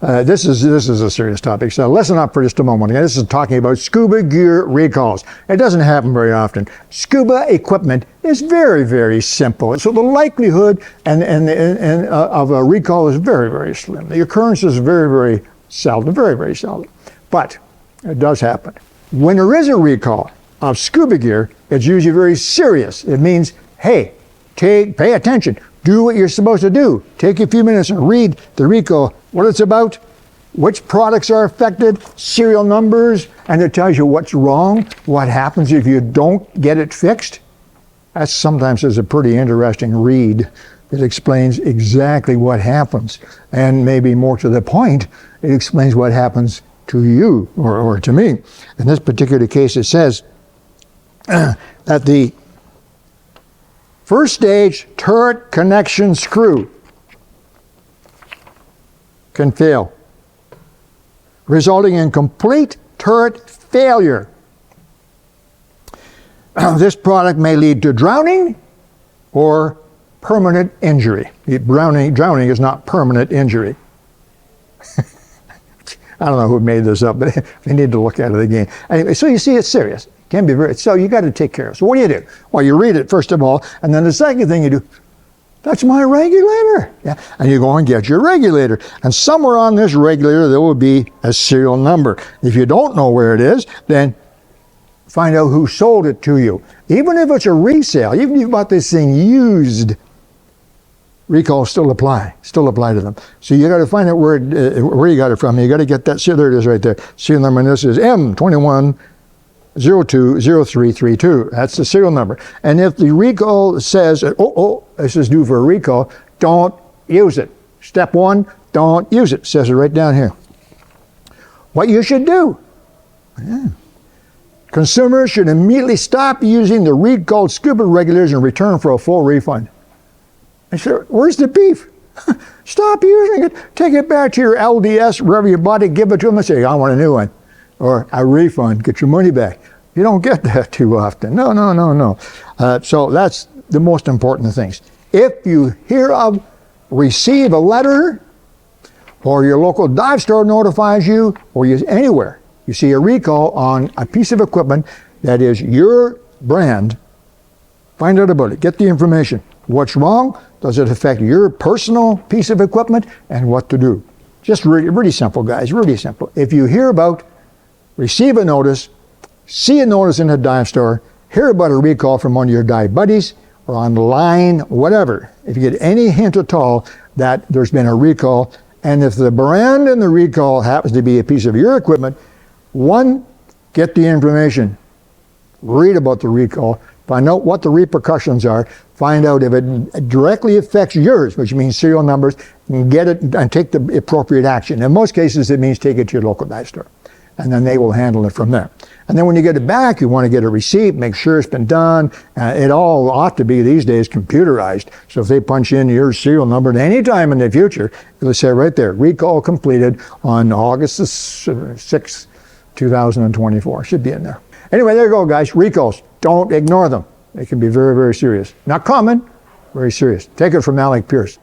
This is a serious topic, so listen up for just a moment. This is talking about scuba gear recalls. It doesn't happen very often. Scuba equipment is very, very simple. So the likelihood of a recall is very, very slim. The occurrence is very, very seldom, very, very seldom. But it does happen. When there is a recall of scuba gear, it's usually very serious. It means, hey, pay attention. Do what you're supposed to do. Take a few minutes and read the recall, what it's about, which products are affected, serial numbers, and it tells you what's wrong, what happens if you don't get it fixed. That sometimes is a pretty interesting read. It explains exactly what happens. And maybe more to the point, it explains what happens to you or to me. In this particular case, it says that the first stage turret connection screw can fail, resulting in complete turret failure. This product may lead to drowning or permanent injury. Drowning is not permanent injury. I don't know who made this up, but they need to look at it again. Anyway, so you see, it's serious. It can be very, so you got to take care of it. So what do? Well, you read it first of all, and then the second thing you do, that's my regulator. Yeah. And you go and get your regulator. And somewhere on this regulator, there will be a serial number. If you don't know where it is, then find out who sold it to you. Even if it's a resale, even if you bought this thing used, recalls still apply to them. So you got to find out where you got it from. You got to get that. See, there it is right there. Serial number, and this is M21020332. That's the serial number. And if the recall says, this is due for a recall, don't use it. Step one, don't use it. It says it right down here. What you should do. Yeah. Consumers should immediately stop using the recalled scuba regulators and return for a full refund. I said, where's the beef? Stop using it. Take it back to your LDS, wherever you bought it, give it to them and say, I want a new one. Or a refund, get your money back. You don't get that too often. No. So that's the most important things. If you receive a letter, or your local dive store notifies you, or anywhere, you see a recall on a piece of equipment that is your brand, find out about it. Get the information. What's wrong? Does it affect your personal piece of equipment? And what to do. Just really simple, guys, really simple. If you receive a notice, see a notice in a dive store, hear about a recall from one of your dive buddies, or online, whatever. If you get any hint at all that there's been a recall, and if the brand in the recall happens to be a piece of your equipment, one, get the information. Read about the recall. Find out what the repercussions are. Find out if it directly affects yours, which means serial numbers, and get it and take the appropriate action. In most cases, it means take it to your local dive store, and then they will handle it from there. And then when you get it back, you want to get a receipt, make sure it's been done. It all ought to be these days computerized. So if they punch in your serial number at any time in the future, it'll say right there, recall completed on August 6, 2024. Should be in there. Anyway, there you go, guys. Recalls. Don't ignore them. They can be very, very serious. Not common, very serious. Take it from Alec Peirce.